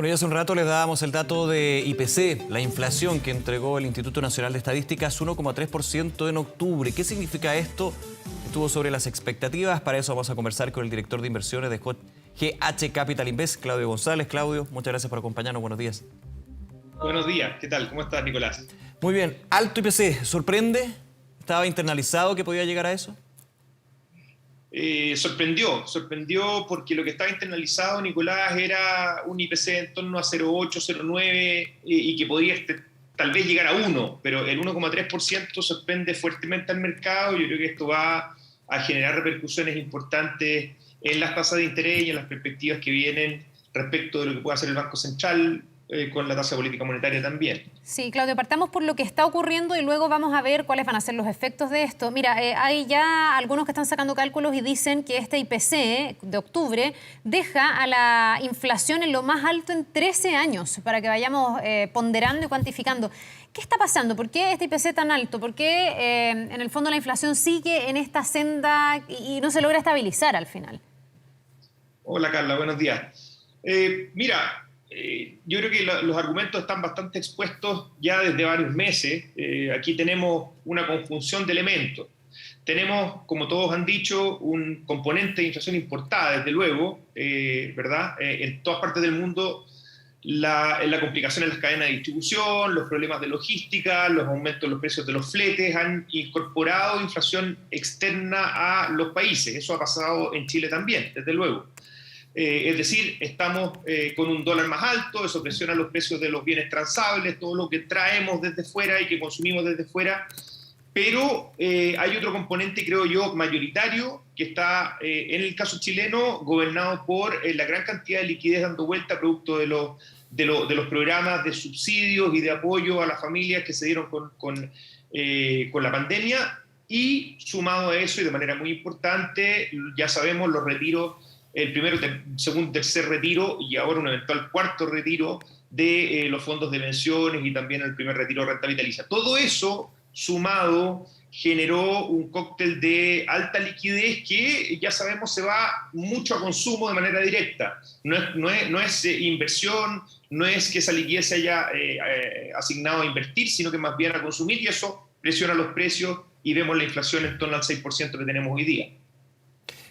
Bueno, ya hace un rato les dábamos el dato de IPC, la inflación que entregó el Instituto Nacional de Estadística es 1,3% en octubre. ¿Qué significa esto? Estuvo sobre las expectativas. Para eso vamos a conversar con el director de inversiones de GH Capital Invest, Claudio González. Claudio, muchas gracias por acompañarnos. Buenos días. Buenos días. ¿Qué tal? ¿Cómo estás, Nicolás? Muy bien. Alto IPC. ¿Sorprende? ¿Estaba internalizado que podía llegar a eso? Sorprendió porque lo que estaba internalizado, Nicolás, era un IPC en torno a 0,8, 0,9 y que podría tal vez llegar a 1, pero el 1,3% sorprende fuertemente al mercado. Yo creo que esto va a generar repercusiones importantes en las tasas de interés y en las perspectivas que vienen respecto de lo que pueda hacer el Banco Central con la tasa política monetaria también. Sí, Claudio, partamos por lo que está ocurriendo y luego vamos a ver cuáles van a ser los efectos de esto. Mira, hay ya algunos que están sacando cálculos y dicen que este IPC de octubre deja a la inflación en lo más alto en 13 años, para que vayamos ponderando y cuantificando. ¿Qué está pasando? ¿Por qué este IPC tan alto? ¿Por qué en el fondo la inflación sigue en esta senda y no se logra estabilizar al final? Hola, Carla, buenos días. Yo creo que los argumentos están bastante expuestos ya desde varios meses. Aquí tenemos una conjunción de elementos. Tenemos, como todos han dicho, un componente de inflación importada, desde luego, ¿verdad? En todas partes del mundo, la complicación en las cadenas de distribución, los problemas de logística, los aumentos en los precios de los fletes han incorporado inflación externa a los países. Eso ha pasado en Chile también, desde luego. Es decir, estamos con un dólar más alto, eso presiona los precios de los bienes transables, todo lo que traemos desde fuera y que consumimos desde fuera, pero hay otro componente, creo yo, mayoritario, que está en el caso chileno gobernado por la gran cantidad de liquidez dando vuelta producto de los programas de subsidios y de apoyo a las familias que se dieron con la pandemia, y sumado a eso, y de manera muy importante, ya sabemos los retiros, el primero, segundo, tercer retiro y ahora un eventual cuarto retiro de los fondos de pensiones y también el primer retiro de renta vitalicia. Todo eso sumado generó un cóctel de alta liquidez que ya sabemos se va mucho a consumo de manera directa. No es inversión, no es que esa liquidez se haya asignado a invertir, sino que más bien a consumir, y eso presiona los precios y vemos la inflación en torno al 6% que tenemos hoy día.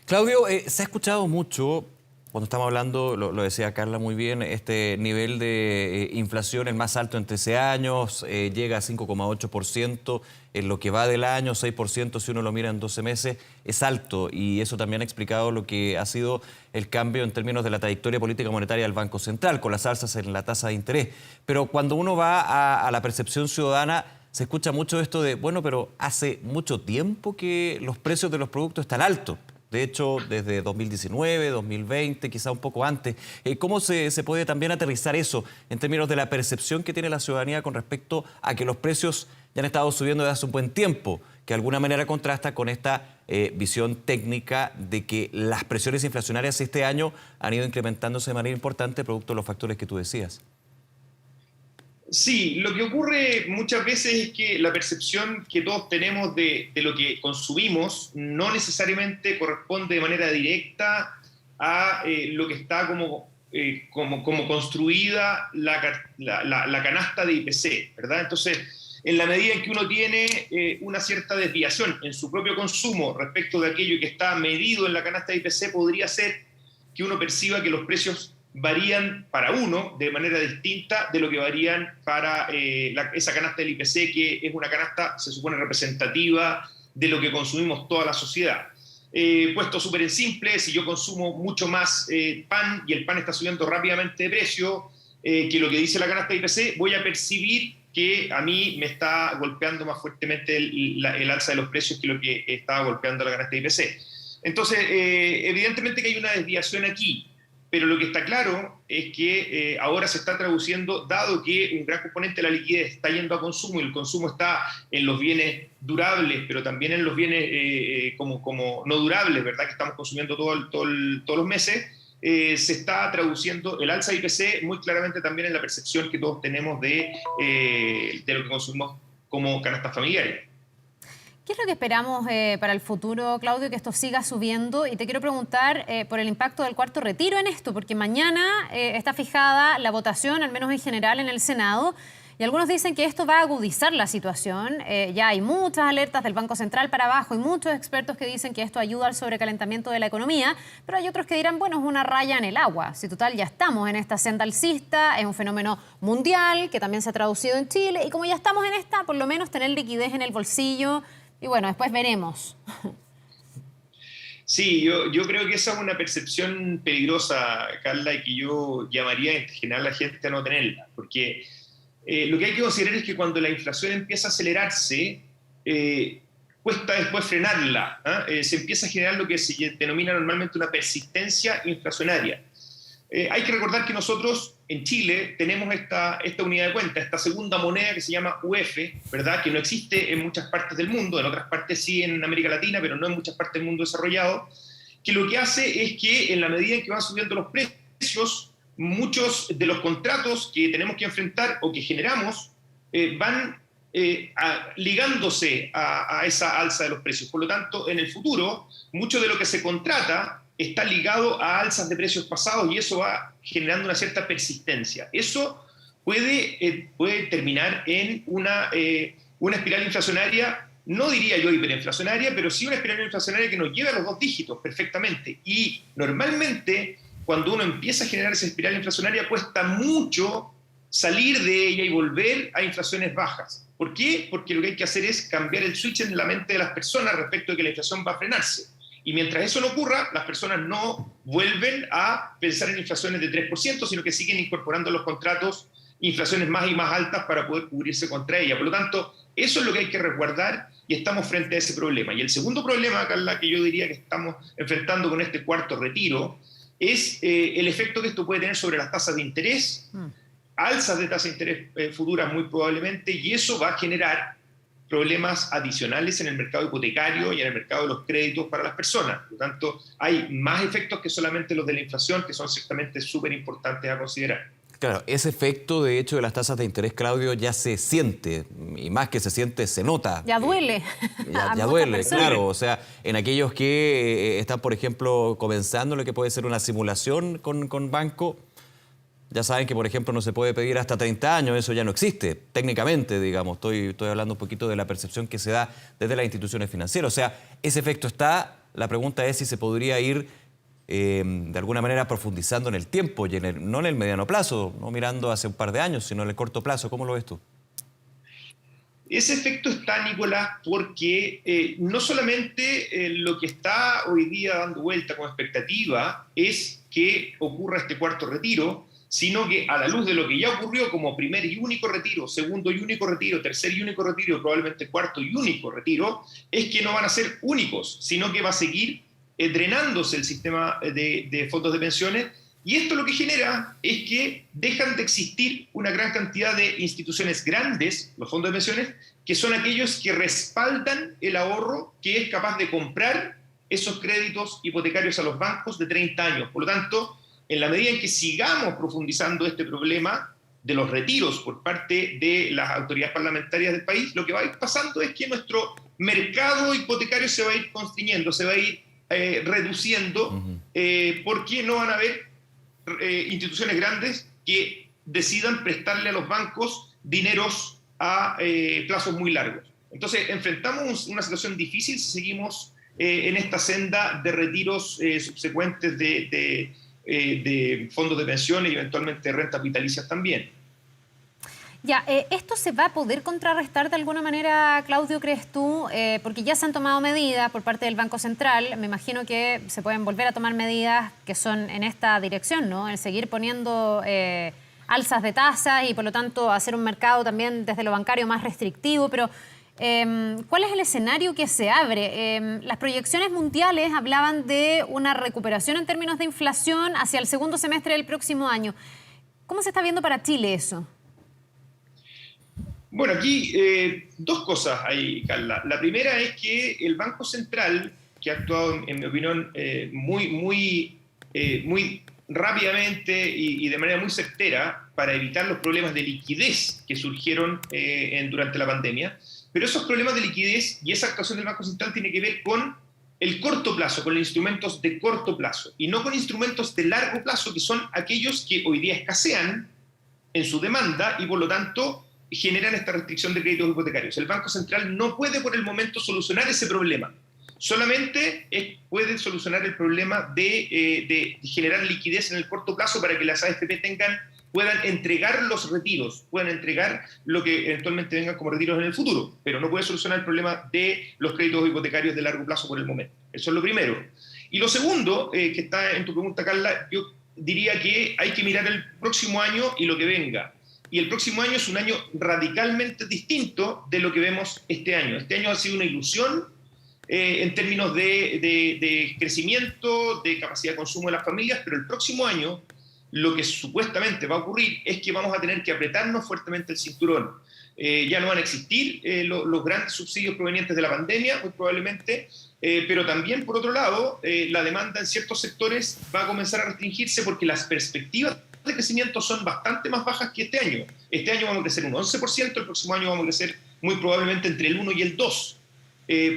Claudio, se ha escuchado mucho, cuando estamos hablando, lo decía Carla muy bien, este nivel de inflación el más alto en 13 años, llega a 5,8% en lo que va del año, 6% si uno lo mira en 12 meses, es alto, y eso también ha explicado lo que ha sido el cambio en términos de la trayectoria política monetaria del Banco Central, con las alzas en la tasa de interés. Pero cuando uno va a la percepción ciudadana, se escucha mucho esto de, bueno, pero hace mucho tiempo que los precios de los productos están altos. De hecho, desde 2019, 2020, quizá un poco antes. ¿Cómo se puede también aterrizar eso en términos de la percepción que tiene la ciudadanía con respecto a que los precios ya han estado subiendo desde hace un buen tiempo, que de alguna manera contrasta con esta visión técnica de que las presiones inflacionarias este año han ido incrementándose de manera importante producto de los factores que tú decías? Sí, lo que ocurre muchas veces es que la percepción que todos tenemos de lo que consumimos no necesariamente corresponde de manera directa a lo que está como construida la canasta de IPC, ¿verdad? Entonces, en la medida en que uno tiene una cierta desviación en su propio consumo respecto de aquello que está medido en la canasta de IPC, podría ser que uno perciba que los precios varían para uno de manera distinta de lo que varían para esa canasta del IPC, que es una canasta, se supone, representativa de lo que consumimos toda la sociedad. Puesto súper en simple, si yo consumo mucho más pan y el pan está subiendo rápidamente de precio que lo que dice la canasta del IPC, voy a percibir que a mí me está golpeando más fuertemente el alza de los precios que lo que estaba golpeando la canasta del IPC. Entonces, evidentemente que hay una desviación aquí. Pero lo que está claro es que ahora se está traduciendo, dado que un gran componente de la liquidez está yendo a consumo y el consumo está en los bienes durables, pero también en los bienes como no durables, ¿verdad? Que estamos consumiendo todos los meses, se está traduciendo el alza de IPC muy claramente también en la percepción que todos tenemos de lo que consumimos como canastas familiares. ¿Qué es lo que esperamos para el futuro, Claudio, que esto siga subiendo? Y te quiero preguntar por el impacto del cuarto retiro en esto, porque mañana está fijada la votación, al menos en general, en el Senado. Y algunos dicen que esto va a agudizar la situación. Ya hay muchas alertas del Banco Central para abajo y muchos expertos que dicen que esto ayuda al sobrecalentamiento de la economía, pero hay otros que dirán, bueno, es una raya en el agua. Si total ya estamos en esta senda alcista, es un fenómeno mundial que también se ha traducido en Chile y como ya estamos en esta, por lo menos tener liquidez en el bolsillo y bueno, después veremos. Sí, yo creo que esa es una percepción peligrosa, Carla, y que yo llamaría en general a la gente a no tenerla, porque lo que hay que considerar es que cuando la inflación empieza a acelerarse, cuesta después frenarla, ¿eh? Se empieza a generar lo que se denomina normalmente una persistencia inflacionaria. Hay que recordar que nosotros en Chile tenemos esta unidad de cuenta, esta segunda moneda que se llama UF, ¿verdad? Que no existe en muchas partes del mundo, en otras partes sí en América Latina, pero no en muchas partes del mundo desarrollado, que lo que hace es que en la medida en que van subiendo los precios, muchos de los contratos que tenemos que enfrentar o que generamos van ligándose a esa alza de los precios. Por lo tanto, en el futuro, mucho de lo que se contrata está ligado a alzas de precios pasados y eso va generando una cierta persistencia. Eso puede terminar en una espiral inflacionaria, no diría yo hiperinflacionaria, pero sí una espiral inflacionaria que nos lleve a los 2 dígitos perfectamente. Y normalmente, cuando uno empieza a generar esa espiral inflacionaria, cuesta mucho salir de ella y volver a inflaciones bajas. ¿Por qué? Porque lo que hay que hacer es cambiar el switch en la mente de las personas respecto de que la inflación va a frenarse. Y mientras eso no ocurra, las personas no vuelven a pensar en inflaciones de 3%, sino que siguen incorporando en los contratos inflaciones más y más altas para poder cubrirse contra ella. Por lo tanto, eso es lo que hay que resguardar y estamos frente a ese problema. Y el segundo problema, Carla, que yo diría que estamos enfrentando con este cuarto retiro, es el efecto que esto puede tener sobre las tasas de interés, alzas de tasas de interés futuras muy probablemente, y eso va a generar problemas adicionales en el mercado hipotecario y en el mercado de los créditos para las personas. Por lo tanto, hay más efectos que solamente los de la inflación, que son ciertamente súper importantes a considerar. Claro, ese efecto, de hecho, de las tasas de interés, Claudio, ya se siente, y más que se siente, se nota. Ya duele. Ya duele, claro. O sea, en aquellos que están, por ejemplo, comenzando lo que puede ser una simulación con banco, ya saben que, por ejemplo, no se puede pedir hasta 30 años, eso ya no existe, técnicamente, digamos. Estoy hablando un poquito de la percepción que se da desde las instituciones financieras. O sea, ese efecto está, la pregunta es si se podría ir de alguna manera profundizando en el tiempo, y no en el mediano plazo, no mirando hace un par de años, sino en el corto plazo. ¿Cómo lo ves tú? Ese efecto está, Nicolás, porque no solamente lo que está hoy día dando vuelta como expectativa es que ocurra este cuarto retiro, sino que a la luz de lo que ya ocurrió como primer y único retiro, segundo y único retiro, tercer y único retiro, probablemente cuarto y único retiro, es que no van a ser únicos, sino que va a seguir drenándose el sistema de fondos de pensiones, y esto lo que genera es que dejan de existir una gran cantidad de instituciones grandes, los fondos de pensiones, que son aquellos que respaldan el ahorro que es capaz de comprar esos créditos hipotecarios a los bancos de 30 años. Por lo tanto, en la medida en que sigamos profundizando este problema de los retiros por parte de las autoridades parlamentarias del país, lo que va a ir pasando es que nuestro mercado hipotecario se va a ir constriñendo, se va a ir reduciendo, porque no van a haber instituciones grandes que decidan prestarle a los bancos dineros a plazos muy largos. Entonces, enfrentamos una situación difícil si seguimos en esta senda de retiros subsecuentes de fondos de pensiones y eventualmente rentas vitalicias también. Ya, ¿esto se va a poder contrarrestar de alguna manera, Claudio, crees tú? Porque ya se han tomado medidas por parte del Banco Central. Me imagino que se pueden volver a tomar medidas que son en esta dirección, ¿no? El seguir poniendo alzas de tasas y, por lo tanto, hacer un mercado también desde lo bancario más restrictivo. Pero, ¿cuál es el escenario que se abre? Las proyecciones mundiales hablaban de una recuperación en términos de inflación hacia el segundo semestre del próximo año. ¿Cómo se está viendo para Chile eso? Bueno, aquí dos cosas hay, Carla. La primera es que el Banco Central, que ha actuado, en mi opinión, muy rápidamente y de manera muy certera para evitar los problemas de liquidez que surgieron durante la pandemia, pero esos problemas de liquidez y esa actuación del Banco Central tiene que ver con el corto plazo, con los instrumentos de corto plazo, y no con instrumentos de largo plazo, que son aquellos que hoy día escasean en su demanda y por lo tanto generan esta restricción de créditos hipotecarios. El Banco Central no puede por el momento solucionar ese problema. Solamente puede solucionar el problema de generar liquidez en el corto plazo para que las AFP puedan entregar los retiros, puedan entregar lo que eventualmente venga como retiros en el futuro, pero no puede solucionar el problema de los créditos hipotecarios de largo plazo por el momento. Eso es lo primero. Y lo segundo, que está en tu pregunta, Carla, yo diría que hay que mirar el próximo año y lo que venga. Y el próximo año es un año radicalmente distinto de lo que vemos este año. Este año ha sido una ilusión en términos de crecimiento, de capacidad de consumo de las familias, pero el próximo año lo que supuestamente va a ocurrir es que vamos a tener que apretarnos fuertemente el cinturón. Ya no van a existir los grandes subsidios provenientes de la pandemia, muy probablemente, pero también, por otro lado, la demanda en ciertos sectores va a comenzar a restringirse porque las perspectivas de crecimiento son bastante más bajas que este año. Este año vamos a crecer un 11%, el próximo año vamos a crecer muy probablemente entre el 1 y el 2%.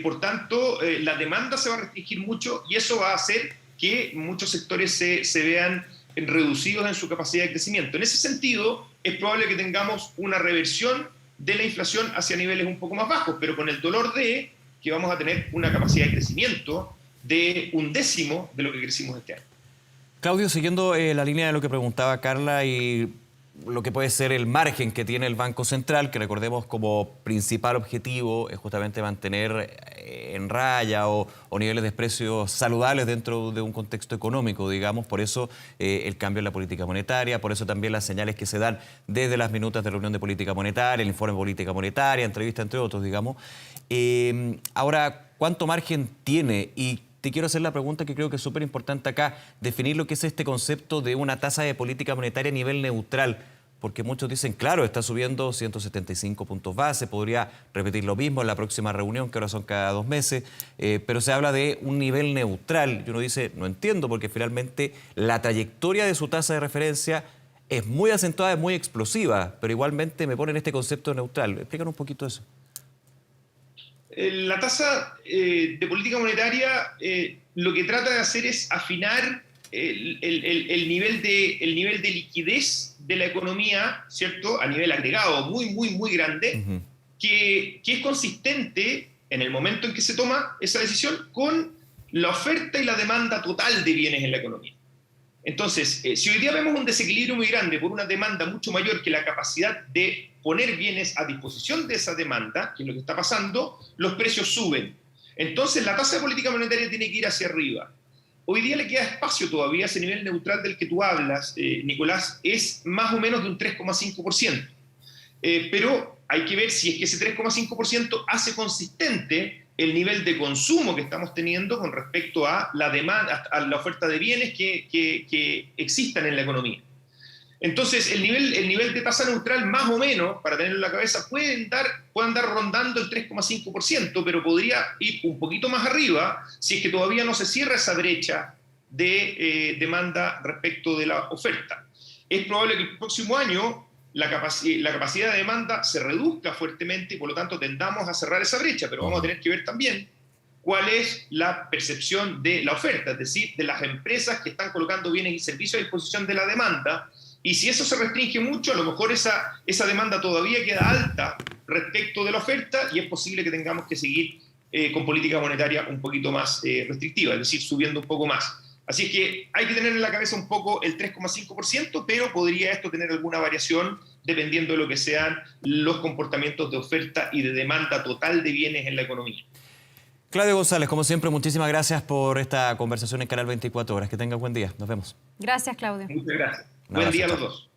Por tanto, la demanda se va a restringir mucho y eso va a hacer que muchos sectores se vean reducidos en su capacidad de crecimiento. En ese sentido, es probable que tengamos una reversión de la inflación hacia niveles un poco más bajos, pero con el dolor de que vamos a tener una capacidad de crecimiento de 1/10 de lo que crecimos este año. Claudio, siguiendo la línea de lo que preguntaba Carla y lo que puede ser el margen que tiene el Banco Central, que recordemos como principal objetivo es justamente mantener en raya o niveles de precios saludables dentro de un contexto económico, digamos. Por eso el cambio en la política monetaria, por eso también las señales que se dan desde las minutas de reunión de política monetaria, el informe de política monetaria, entrevista entre otros, digamos. Ahora, ¿cuánto margen tiene? Y te quiero hacer la pregunta que creo que es súper importante acá, definir lo que es este concepto de una tasa de política monetaria a nivel neutral, porque muchos dicen, claro, está subiendo 175 puntos base, podría repetir lo mismo en la próxima reunión, que ahora son cada 2 meses, pero se habla de un nivel neutral, y uno dice, no entiendo, porque finalmente la trayectoria de su tasa de referencia es muy acentuada, es muy explosiva, pero igualmente me ponen este concepto neutral. Explícanos un poquito eso. La tasa de política monetaria lo que trata de hacer es afinar el nivel de liquidez de la economía, ¿cierto? A nivel agregado muy grande, que es consistente en el momento en que se toma esa decisión con la oferta y la demanda total de bienes en la economía. Entonces, si hoy día vemos un desequilibrio muy grande por una demanda mucho mayor que la capacidad de poner bienes a disposición de esa demanda, que es lo que está pasando, los precios suben. Entonces, la tasa de política monetaria tiene que ir hacia arriba. Hoy día le queda espacio todavía, ese nivel neutral del que tú hablas, Nicolás, es más o menos de un 3,5%. Pero hay que ver si es que ese 3,5% hace consistente el nivel de consumo que estamos teniendo con respecto a la demanda, a la oferta de bienes que existan en la economía. Entonces, el nivel de tasa neutral, más o menos, para tenerlo en la cabeza, puede andar rondando el 3,5%, pero podría ir un poquito más arriba si es que todavía no se cierra esa brecha de demanda respecto de la oferta. Es probable que el próximo año la capacidad de demanda se reduzca fuertemente y por lo tanto tendamos a cerrar esa brecha, pero vamos a tener que ver también cuál es la percepción de la oferta, es decir, de las empresas que están colocando bienes y servicios a disposición de la demanda, y si eso se restringe mucho, a lo mejor esa demanda todavía queda alta respecto de la oferta y es posible que tengamos que seguir con política monetaria un poquito más restrictiva, es decir, subiendo un poco más. Así es que hay que tener en la cabeza un poco el 3,5%, pero podría esto tener alguna variación dependiendo de lo que sean los comportamientos de oferta y de demanda total de bienes en la economía. Claudio González, como siempre, muchísimas gracias por esta conversación en Canal 24 Horas. Que tengas buen día. Nos vemos. Gracias, Claudio. Muchas gracias. Buen día a los dos.